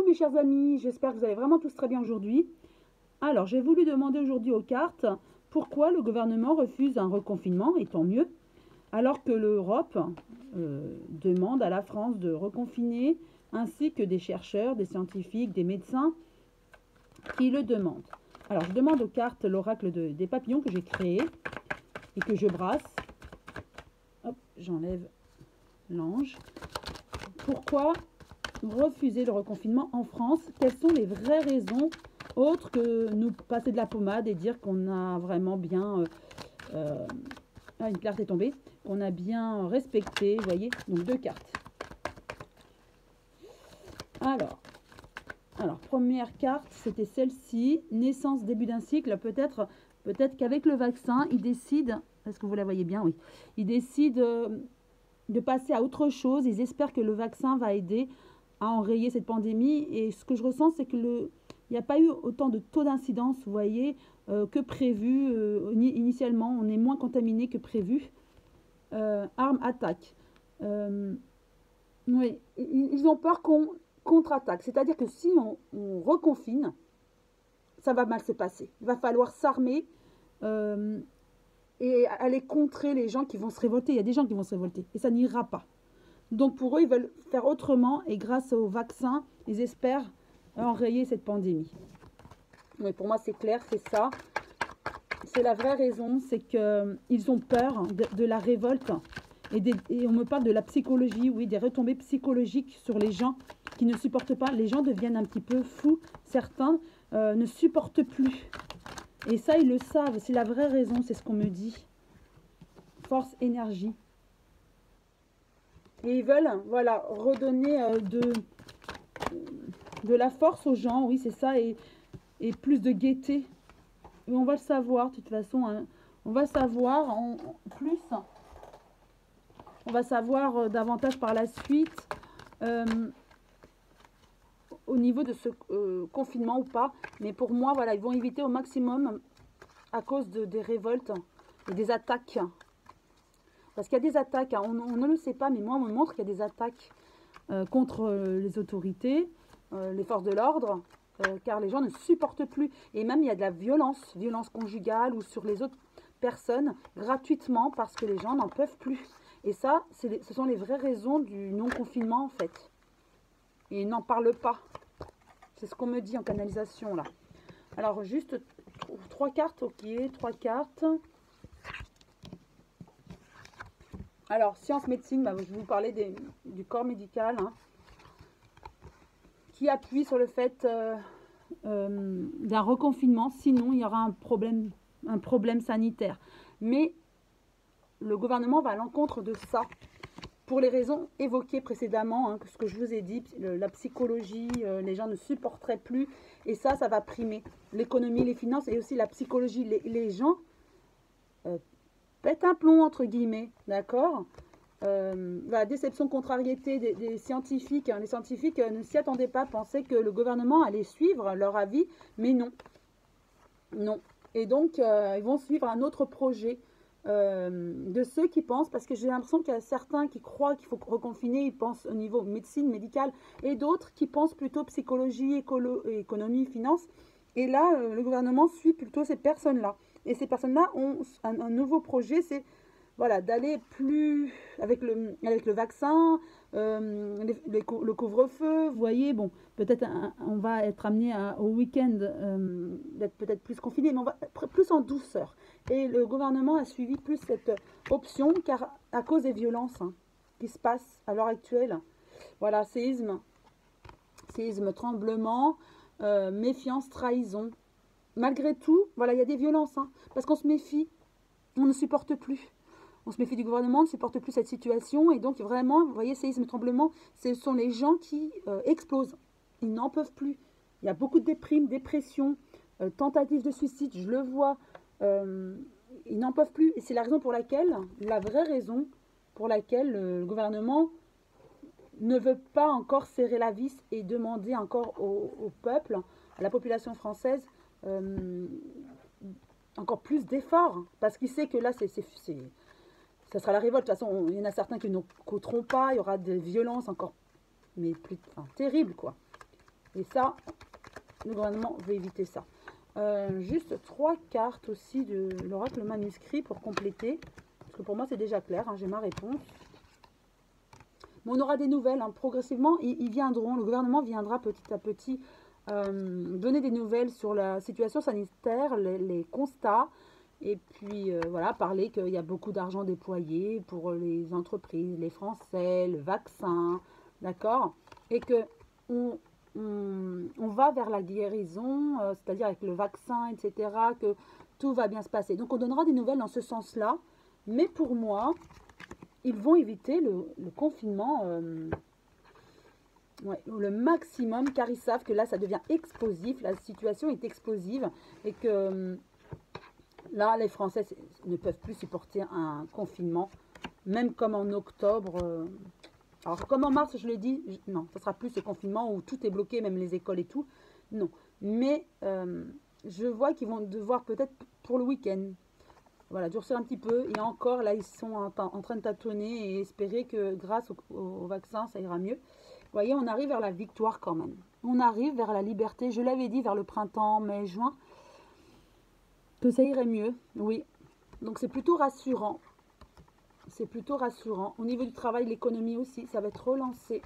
mes chers amis, j'espère que vous allez vraiment tous très bien aujourd'hui. Alors, j'ai voulu demander aujourd'hui aux cartes pourquoi le gouvernement refuse un reconfinement, et tant mieux, alors que l'Europe demande à la France de reconfiner, ainsi que des chercheurs, des scientifiques, des médecins qui le demandent. Alors, je demande aux cartes l'oracle des papillons que j'ai créé et que je brasse. Hop, j'enlève l'ange. Pourquoi refuser le reconfinement en France? Quelles sont les vraies raisons autres que nous passer de la pommade et dire qu'on a vraiment bien une carte est tombée, qu'on a bien respecté, vous voyez, donc 2 cartes. Alors première carte, c'était celle-ci, naissance, début d'un cycle. Peut-être qu'avec le vaccin, ils décident, est-ce que vous la voyez bien? Oui, ils décident de passer à autre chose. Ils espèrent que le vaccin va aider à enrayer cette pandémie. Et ce que je ressens, c'est que il n'y a pas eu autant de taux d'incidence, vous voyez, que prévu. Initialement, on est moins contaminé que prévu. Arme, attaque. Oui, ils ont peur qu'on contre-attaque. C'est-à-dire que si on reconfine, ça va mal se passer. Il va falloir s'armer et aller contrer les gens qui vont se révolter. Il y a des gens qui vont se révolter et ça n'ira pas. Donc pour eux, ils veulent faire autrement et grâce au vaccin, ils espèrent enrayer cette pandémie. Mais pour moi, c'est clair, c'est ça. C'est la vraie raison, c'est qu'ils ont peur de la révolte. Et on me parle de la psychologie, oui, des retombées psychologiques sur les gens qui ne supportent pas. Les gens deviennent un petit peu fous. Certains ne supportent plus. Et ça, ils le savent. C'est la vraie raison, c'est ce qu'on me dit. Force, énergie. Et ils veulent, voilà, redonner de la force aux gens, oui, c'est ça, et plus de gaieté. Et on va le savoir, de toute façon, hein, on va savoir en plus, on va savoir davantage par la suite, au niveau de ce confinement ou pas. Mais pour moi, voilà, ils vont éviter au maximum à cause des révoltes et des attaques. Parce qu'il y a des attaques, hein, on ne le sait pas, mais moi, on me montre qu'il y a des attaques contre les autorités, les forces de l'ordre, car les gens ne supportent plus. Et même, il y a de la violence conjugale ou sur les autres personnes, gratuitement, parce que les gens n'en peuvent plus. Et ça, ce sont les vraies raisons du non-confinement, en fait. Et ils n'en parlent pas. C'est ce qu'on me dit en canalisation, là. Alors, juste 3 cartes, ok, 3 cartes. Alors, science, médecine, bah, je vais vous parler du corps médical, hein, qui appuie sur le fait d'un reconfinement, sinon il y aura un problème sanitaire. Mais le gouvernement va à l'encontre de ça, pour les raisons évoquées précédemment, hein, ce que je vous ai dit, la psychologie, les gens ne supporteraient plus, et ça va primer. L'économie, les finances et aussi la psychologie. Les gens pètent un plomb, entre guillemets, d'accord? La déception, contrariété des scientifiques. Les scientifiques ne s'y attendaient pas, pensaient que le gouvernement allait suivre leur avis, mais non. Non. Et donc, ils vont suivre un autre projet de ceux qui pensent, parce que j'ai l'impression qu'il y a certains qui croient qu'il faut reconfiner, ils pensent au niveau médecine, médicale, et d'autres qui pensent plutôt psychologie, économie, finance. Et là, le gouvernement suit plutôt ces personnes-là. Et ces personnes-là ont un nouveau projet, c'est voilà, d'aller plus avec le vaccin, le couvre-feu, vous voyez, bon, peut-être on va être amené au week-end d'être peut-être plus confiné, mais on va être plus en douceur. Et le gouvernement a suivi plus cette option, car à cause des violences qui se passent à l'heure actuelle, voilà, séisme, tremblement, méfiance, trahison. Malgré tout, voilà, il y a des violences, parce qu'on se méfie, on ne supporte plus. On se méfie du gouvernement, on ne supporte plus cette situation. Et donc, vraiment, vous voyez, séisme, tremblement, ce sont les gens qui explosent. Ils n'en peuvent plus. Il y a beaucoup de déprimes, dépression, tentatives de suicide, je le vois. Ils n'en peuvent plus. Et c'est la raison pour laquelle, la vraie raison pour laquelle le gouvernement ne veut pas encore serrer la vis et demander encore au peuple, à la population française, encore plus d'efforts. Parce qu'il sait que là, ça sera la révolte. De toute façon, il y en a certains qui n'écouteront pas. Il y aura des violences encore, mais plus terribles, quoi. Et ça, le gouvernement veut éviter ça. Juste 3 cartes aussi de l'oracle manuscrit pour compléter. Parce que pour moi, c'est déjà clair, hein, j'ai ma réponse. Mais on aura des nouvelles, hein, progressivement, ils viendront. Le gouvernement viendra petit à petit donner des nouvelles sur la situation sanitaire, les constats. Et puis, voilà, parler qu'il y a beaucoup d'argent déployé pour les entreprises, les Français, le vaccin, d'accord? Et que on va vers la guérison, c'est-à-dire avec le vaccin, etc., que tout va bien se passer. Donc, on donnera des nouvelles dans ce sens-là. Mais pour moi, ils vont éviter le confinement le maximum, car ils savent que là, ça devient explosif. La situation est explosive et que là, les Français ne peuvent plus supporter un confinement, même comme en octobre. Alors, comme en mars, je l'ai dit, non, ça sera plus ce confinement où tout est bloqué, même les écoles et tout. Non. Mais je vois qu'ils vont devoir peut-être pour le week-end, voilà, durcir un petit peu. Et encore, là, ils sont en train de tâtonner et espérer que grâce au vaccin, ça ira mieux. Vous voyez, on arrive vers la victoire quand même. On arrive vers la liberté. Je l'avais dit vers le printemps, mai, juin, que ça irait mieux. Oui. Donc, c'est plutôt rassurant. C'est plutôt rassurant. Au niveau du travail, l'économie aussi, ça va être relancé.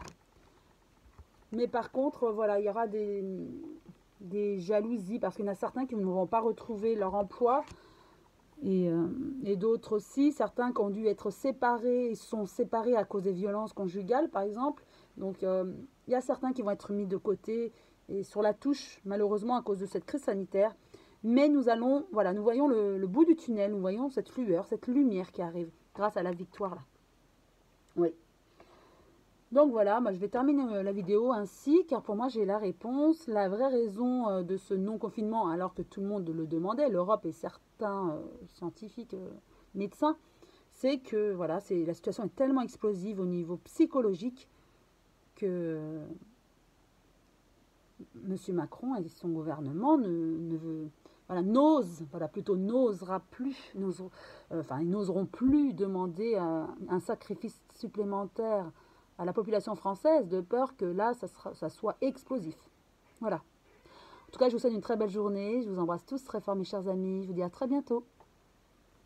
Mais par contre, voilà, il y aura des jalousies parce qu'il y en a certains qui ne vont pas retrouver leur emploi. Et d'autres aussi, certains qui ont dû être séparés, sont séparés à cause des violences conjugales, par exemple. Donc, il y a certains qui vont être mis de côté et sur la touche, malheureusement, à cause de cette crise sanitaire. Mais nous allons, voilà, nous voyons le bout du tunnel, nous voyons cette lueur, cette lumière qui arrive grâce à la victoire, là. Oui. Donc voilà, moi je vais terminer la vidéo ainsi, car pour moi j'ai la réponse. La vraie raison de ce non-confinement, alors que tout le monde le demandait, l'Europe et certains scientifiques, médecins, c'est que voilà, la situation est tellement explosive au niveau psychologique que M. Macron et son gouvernement n'osera plus, ils n'oseront plus demander un sacrifice supplémentaire à la population française, de peur que là, ça soit explosif. Voilà. En tout cas, je vous souhaite une très belle journée. Je vous embrasse tous très fort, mes chers amis. Je vous dis à très bientôt.